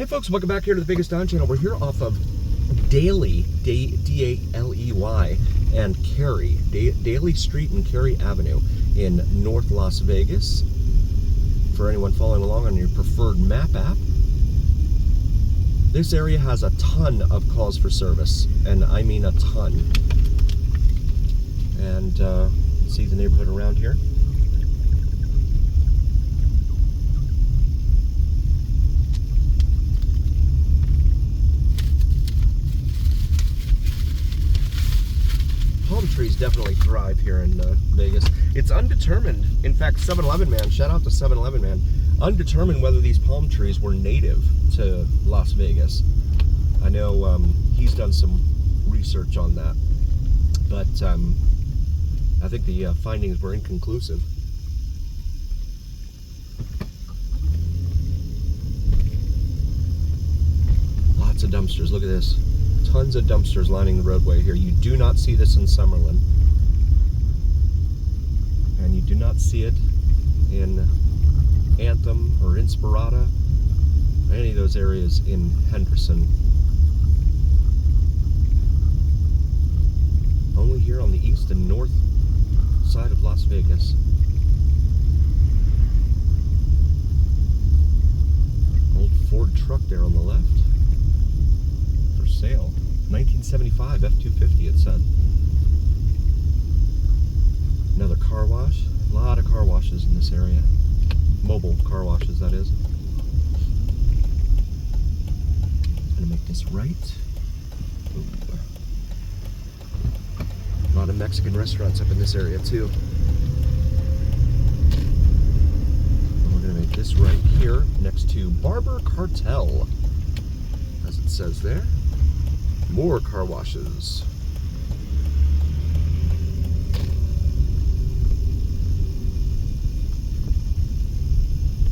Hey folks, welcome back here to the Biggest Down channel. We're here off of Daly, D-A-L-E-Y, and Cary, Daly Street and Cary Avenue in North Las Vegas. For anyone following along on your preferred map app, this area has a ton of calls for service, and I mean a ton. And see the neighborhood around here. Palm trees definitely thrive here in Vegas. It's undetermined. In fact, 7-Eleven man, shout out to 7-Eleven man, undetermined whether these palm trees were native to Las Vegas. I know he's done some research on that, but I think the findings were inconclusive. Lots of dumpsters. Look at this. Tons of dumpsters lining the roadway here. You do not see this in Summerlin. And you do not see it in Anthem or Inspirata, or any of those areas in Henderson. Only here on the east and north side of Las Vegas. Old Ford truck there on the left. For sale. 1975 F-250 it said. Another car wash. A lot of car washes in this area. Mobile car washes, that is. Gonna make this right. Ooh. A lot of Mexican restaurants up in this area too. And we're gonna make this right here next to Barber Cartel, as it says there. More car washes.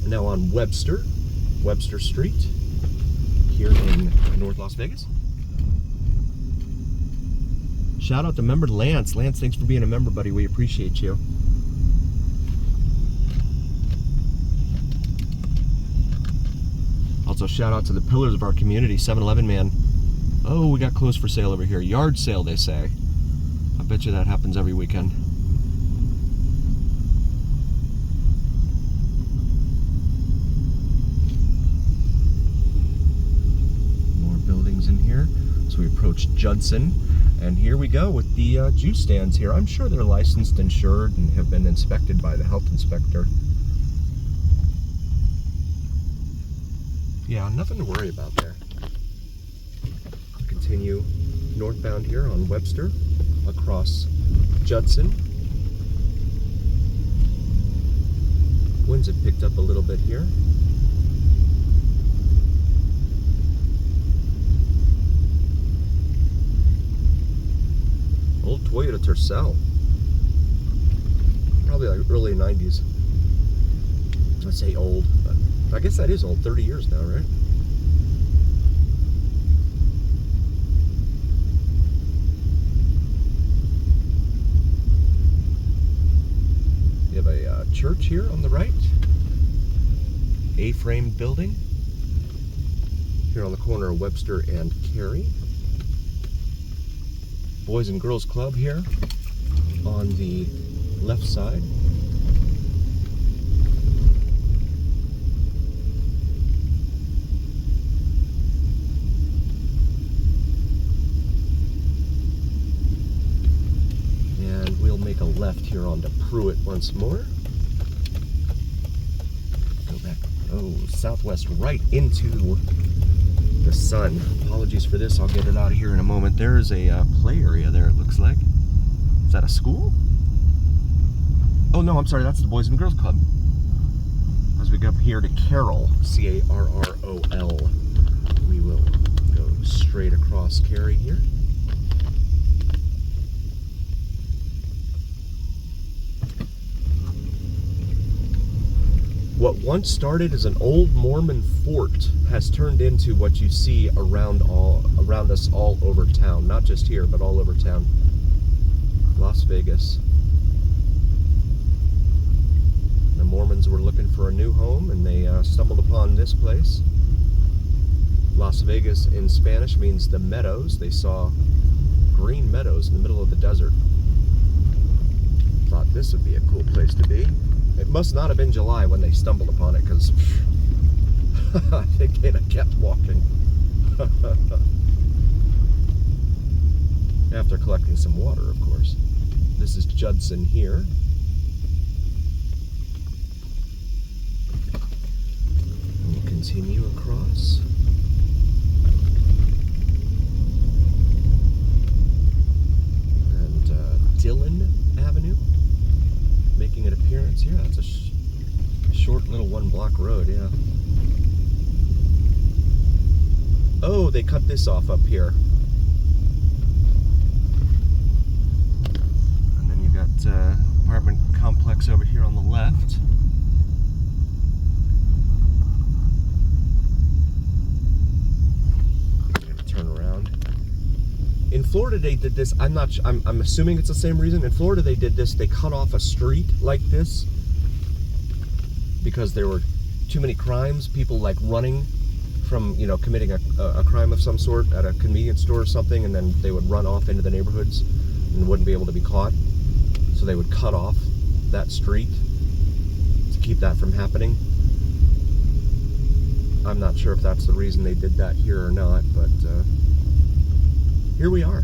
Now on Webster Street, here in North Las Vegas. Shout out to member Lance. Lance, thanks for being a member, buddy. We appreciate you. Also, shout out to the pillars of our community, 7-Eleven man. Oh, we got clothes for sale over here. Yard sale, they say. I bet you that happens every weekend. More buildings in here. So we approach Judson. And here we go with the juice stands here. I'm sure they're licensed, insured, and have been inspected by the health inspector. Yeah, nothing to worry about there. Continue northbound here on Webster, across Judson. Winds have picked up a little bit here. Old Toyota Tercel. Probably like early 90s. I'd say old, but I guess that is old. 30 years now, right? You have a church here on the right. A-framed building. Here on the corner of Webster and Cary. Boys and Girls Club here on the left side. And we'll make a left here onto Pruitt once more. Go back, oh, southwest right into the sun. Apologies for this, I'll get it out of here in a moment. There is a play area there, it looks like. Is that a school? Oh no, I'm sorry, that's the Boys and Girls Club. As we go up here to Carroll, C-A-R-R-O-L, we will go straight across Cary here. What once started as an old Mormon fort has turned into what you see around us all over town. Not just here, but all over town. Las Vegas. The Mormons were looking for a new home, and they stumbled upon this place. Las Vegas in Spanish means the meadows. They saw green meadows in the middle of the desert. Thought this would be a cool place to be. It must not have been July when they stumbled upon it, because I think they'd have kept walking. After collecting some water, of course. This is Judson here. And we'll continue across. And Dillon Avenue making an appearance here. That's a short little one-block road, yeah. Oh, they cut this off up here. And then you've got apartment complex over here on the left. Turn around. In Florida, they did this. I'm assuming it's the same reason. In Florida, they did this. They cut off a street like this because there were too many crimes. People like running from, you know, committing a crime of some sort at a convenience store or something, and then they would run off into the neighborhoods and wouldn't be able to be caught. So they would cut off that street to keep that from happening. I'm not sure if that's the reason they did that here or not, but here we are.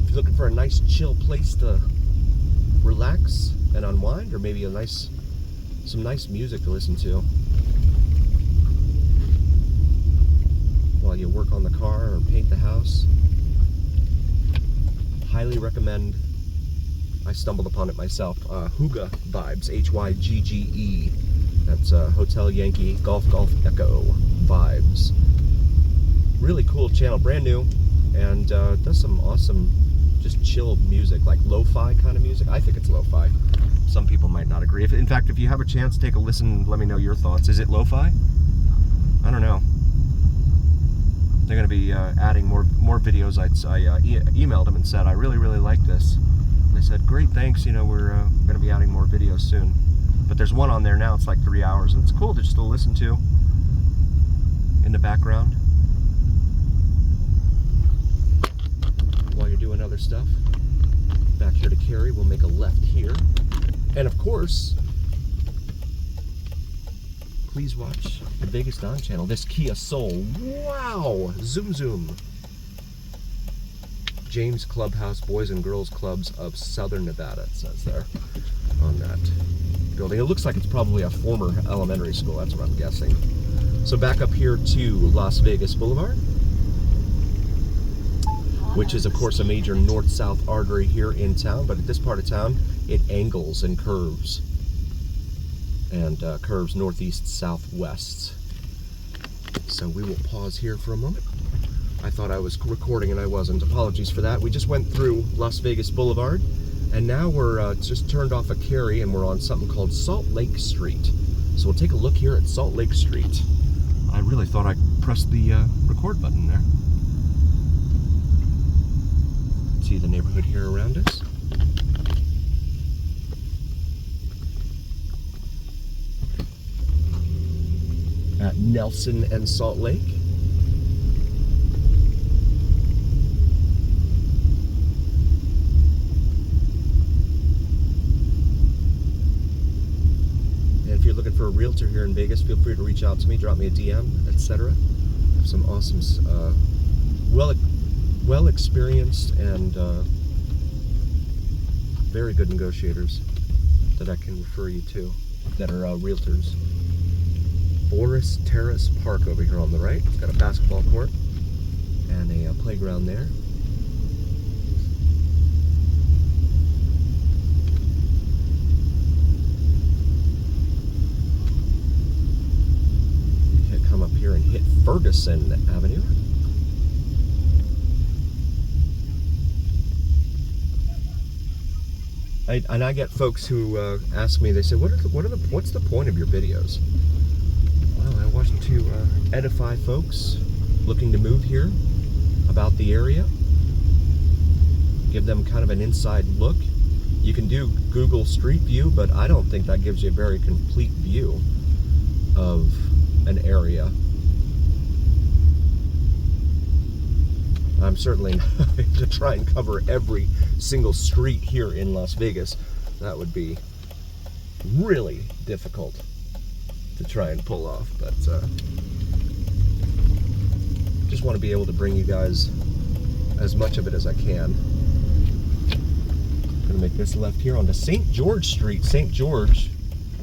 If you're looking for a nice chill place to relax and unwind, or maybe some nice music to listen to while you work on the car or paint the house, highly recommend. I stumbled upon it myself. Hygge Vibes, Hygge. That's Hotel Yankee Golf Echo Vibes. Really cool channel, brand new, and does some awesome, just chill music, like lo-fi kind of music. I think it's lo-fi. Some people might not agree. In fact, if you have a chance, take a listen. Let me know your thoughts. Is it lo-fi? I don't know. They're going to be adding more videos. I emailed them and said, I really like this. And they said, great, thanks. You know, we're going to be adding more videos soon. But there's one on there now. It's like 3 hours, and it's cool to just to listen to in the background while you're doing other stuff. Back here to Cary, we'll make a left here. And of course, please watch the Vegas Don channel. This Kia Soul. Wow! Zoom. James Clubhouse Boys and Girls Clubs of Southern Nevada, it says there on that building. It looks like it's probably a former elementary school. That's what I'm guessing. So back up here to Las Vegas Boulevard, which is, of course, a major north-south artery here in town, but at this part of town, it angles and curves, and curves northeast-southwest. So we will pause here for a moment. I thought I was recording and I wasn't. Apologies for that. We just went through Las Vegas Boulevard, and now we're just turned off of Cary, and we're on something called Salt Lake Street. So we'll take a look here at Salt Lake Street. I really thought I pressed the record button there. See the neighborhood here around us. At Nelson and Salt Lake. And if you're looking for a realtor here in Vegas, feel free to reach out to me, drop me a DM, etc. I have some awesome, well experienced and very good negotiators that I can refer you to that are realtors. Boris Terrace Park over here on the right. It's got a basketball court and a playground there. You can come up here and hit Ferguson Avenue. I get folks who ask me, they say, what's the point of your videos? Well, I want to edify folks looking to move here about the area, give them kind of an inside look. You can do Google Street View, but I don't think that gives you a very complete view of area. I'm certainly not going to try and cover every single street here in Las Vegas. That would be really difficult to try and pull off, but just want to be able to bring you guys as much of it as I can. I'm going to make this left here onto St. George Street. St. George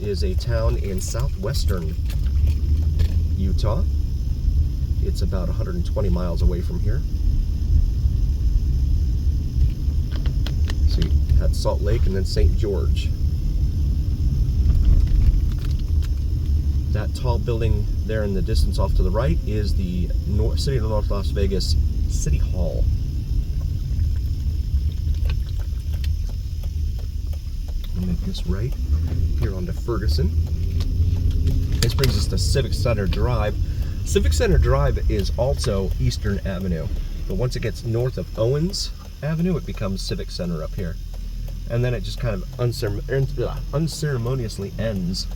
is a town in southwestern Utah. It's about 120 miles away from here. So you had Salt Lake and then St. George. That tall building there in the distance off to the right is the City of North Las Vegas City Hall. I'll make this right here onto Ferguson. This brings us to Civic Center Drive. Civic Center Drive is also Eastern Avenue, but once it gets north of Owens Avenue, it becomes Civic Center up here. And then it just kind of unceremoniously ends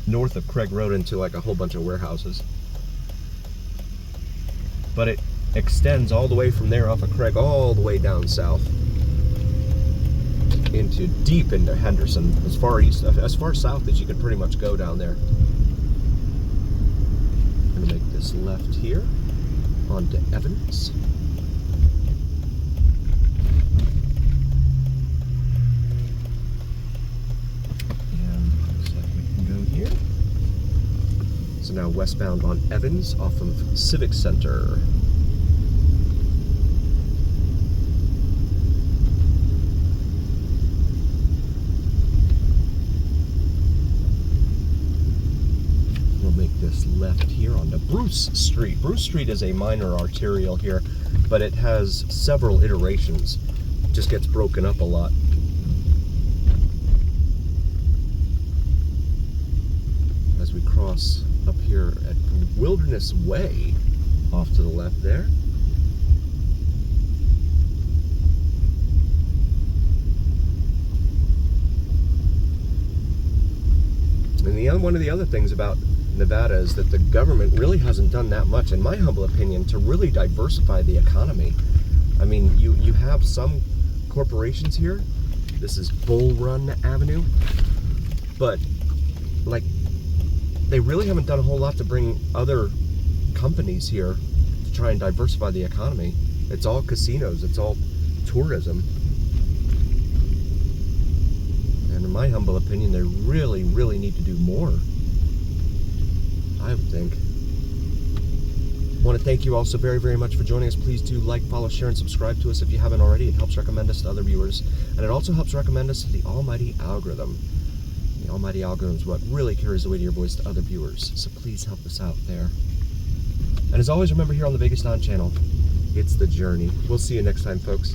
north of Craig Road into like a whole bunch of warehouses. But it extends all the way from there off of Craig all the way down south into deep into Henderson, as far east, as far south as you can pretty much go down there. I'm gonna make this left here onto Evans. So now westbound on Evans off of Civic Center. We'll make this left here onto Bruce Street. Bruce Street is a minor arterial here, but it has several iterations. It just gets broken up a lot. As we cross up here at Wilderness Way, off to the left there. And one of the other things about Nevada is that the government really hasn't done that much, in my humble opinion, to really diversify the economy. I mean, you have some corporations here. This is Bull Run Avenue, but like, they really haven't done a whole lot to bring other companies here to try and diversify the economy. It's all casinos, it's all tourism. And in my humble opinion, they really, really need to do more, I would think. I want to thank you all so very, very much for joining us. Please do like, follow, share, and subscribe to us if you haven't already. It helps recommend us to other viewers. And it also helps recommend us to the almighty algorithm. The almighty algorithm is what really carries the weight of your voice to other viewers, so please help us out there. And as always, remember, here on the Vegas Don channel, it's the journey. We'll see you next time, folks.